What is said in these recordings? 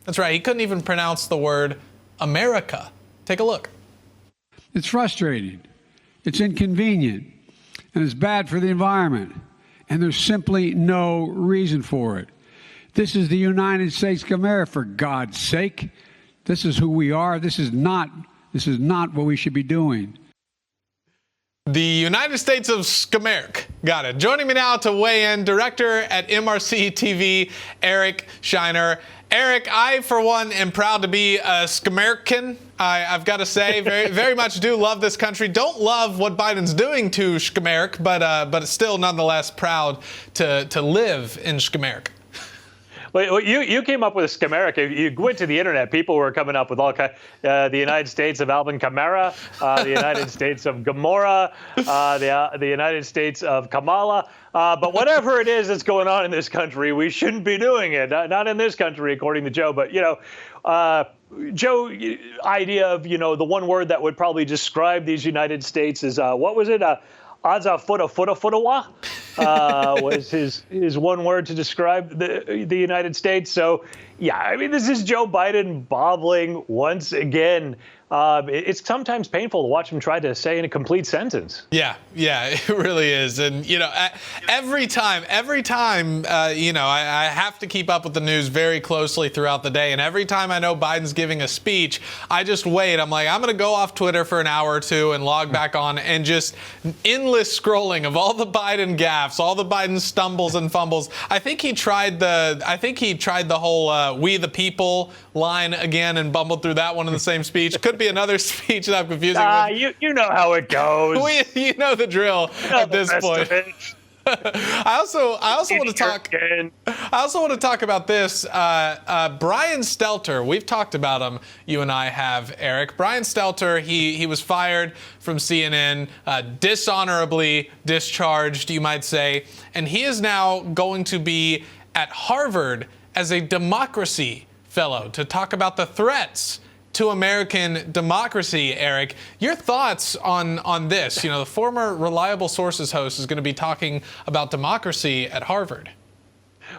That's right. He couldn't even pronounce the word America. Take a look. It's frustrating. It's inconvenient. And it's bad for the environment. And there's simply no reason for it. This is the United States of America, for God's sake. This is who we are. This is not what we should be doing. The United States of Scheiner. Got it. Joining me now to weigh in, director at MRC TV, Eric Scheiner. Eric, I, for one, am proud to be a Scheinercan. I've got to say, very much do love this country. Don't love what Biden's doing to Scheiner, but still nonetheless proud to live in Scheiner. Well, you came up with a schemeric. You went to the internet. People were coming up with all kinds. The United States of Alvin Kamara, the United States of Gamora, the United States of Kamala. But whatever it is that's going on in this country, we shouldn't be doing it. Not in this country, according to Joe. But Joe, idea of the one word that would probably describe these United States is what was it? Adza footawa was his one word to describe the United States. So, yeah, I mean, this is Joe Biden bobbling once again. It's sometimes painful to watch him try to say in a complete sentence. Yeah, it really is. And, every time, I have to keep up with the news very closely throughout the day. And every time I know Biden's giving a speech, I just wait. I'm like, I'm going to go off Twitter for an hour or two and log back on, and just endless scrolling of all the Biden gaffes, all the Biden stumbles and fumbles. I think he tried the whole "we the people" line again and bumbled through that one in the same speech. Could be another speech that I'm confusing with. You know how it goes. You know the drill at this point. I also want to talk. I also want to talk about this. Brian Stelter. We've talked about him. You and I have, Eric. Brian Stelter. He was fired from CNN, dishonorably discharged, you might say, and he is now going to be at Harvard as a democracy fellow to talk about the threats to American democracy. Eric, your thoughts on this? The former Reliable Sources host is going to be talking about democracy at Harvard.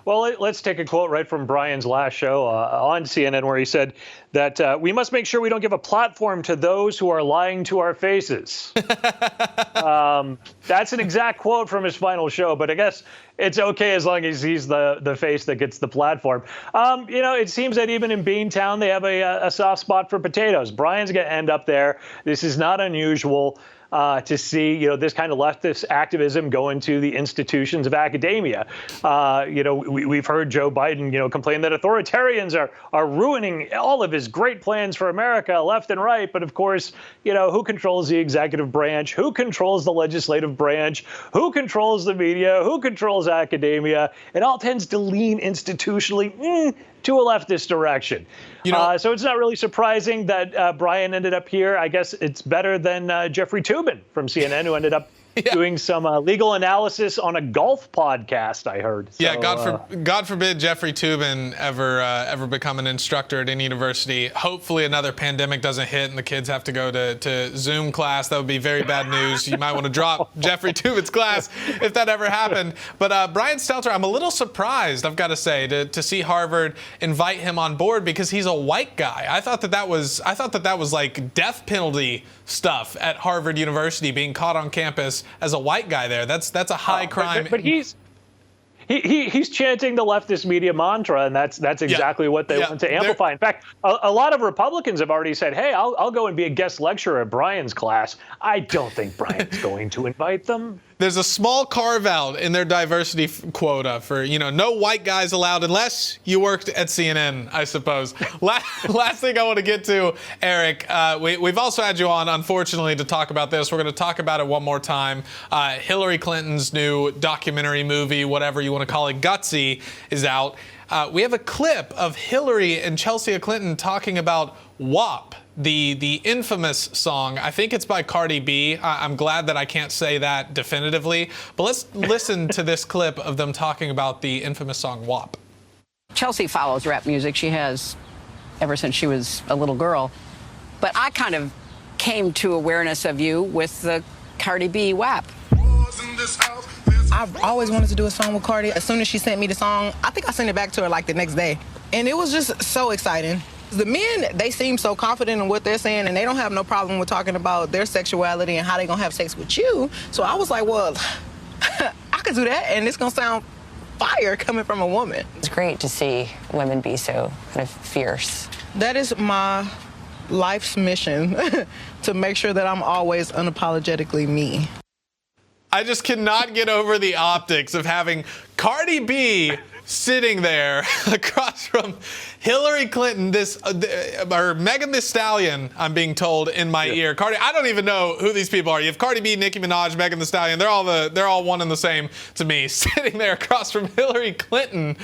Well, let's take a quote right from Brian's last show on CNN, where he said that we must make sure we don't give a platform to those who are lying to our faces. That's an exact quote from his final show, but I guess it's okay as long as he's the face that gets the platform. It seems that even in Beantown, they have a soft spot for potatoes. Brian's going to end up there. This is not unusual to see, this kind of leftist activism go into the institutions of academia. We've heard Joe Biden, complain that authoritarians are ruining all of his great plans for America left and right. But of course, who controls the executive branch? Who controls the legislative branch? Who controls the media? Who controls academia? It all tends to lean institutionally to a leftist direction. So it's not really surprising that Brian ended up here. I guess it's better than Jeffrey Toobin from CNN, who ended up doing some legal analysis on a golf podcast, I heard. So, God forbid Jeffrey Toobin ever become an instructor at any university. Hopefully another pandemic doesn't hit and the kids have to go to Zoom class. That would be very bad news. You might want to drop Jeffrey Toobin's class if that ever happened. But Brian Stelter, I'm a little surprised, I've got to say, to see Harvard invite him on board, because he's a white guy. I thought that was like death penalty stuff at Harvard University, being caught on campus as a white guy there. That's a high crime. But he's chanting the leftist media mantra, and that's exactly what they want to amplify. In fact, a lot of Republicans have already said, hey, I'll go and be a guest lecturer at Brian's class. I don't think Brian's going to invite them. There's a small carve-out in their diversity quota for, no white guys allowed unless you worked at CNN, I suppose. Last thing I want to get to, Eric, we've also had you on, unfortunately, to talk about this. We're going to talk about it one more time. Hillary Clinton's new documentary movie, whatever you want to call it, Gutsy, is out. We have a clip of Hillary and Chelsea Clinton talking about WAP, the infamous song. I think it's by Cardi B. I'm glad that I can't say that definitively, but let's listen to this clip of them talking about the infamous song WAP. Chelsea follows rap music. She has ever since she was a little girl. But I kind of came to awareness of you with the Cardi B WAP. I've always wanted to do a song with Cardi. As soon as she sent me the song, I think I sent it back to her like the next day. And it was just so exciting. The men, they seem so confident in what they're saying, and they don't have no problem with talking about their sexuality and how they're going to have sex with you. So I was like, well, I could do that, and it's going to sound fire coming from a woman. It's great to see women be so kind of fierce. That is my life's mission, to make sure that I'm always unapologetically me. I just cannot get over the optics of having Cardi B sitting there across from Hillary Clinton, or Megan Thee Stallion, I'm being told in my ear. Cardi, I don't even know who these people are. You have Cardi B, Nicki Minaj, Megan Thee Stallion. They're all one and the same to me. Sitting there across from Hillary Clinton.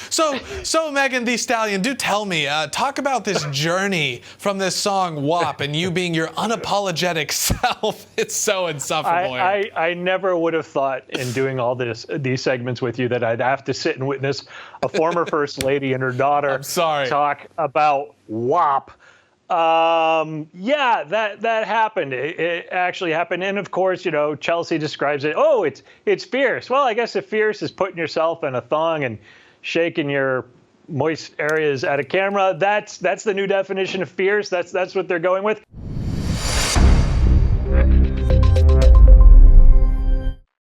So Megan Thee Stallion, do tell me, talk about this journey from this song WAP and you being your unapologetic self. It's so insufferable. I never would have thought in doing all these segments with you that I'd have to sit and witness a former first lady and her daughter talk about WAP. Yeah, that happened. It actually happened. And of course, you know, Chelsea describes it. Oh, it's fierce. Well, I guess if fierce is putting yourself in a thong and shaking your moist areas at a camera, that's the new definition of fierce. That's what they're going with.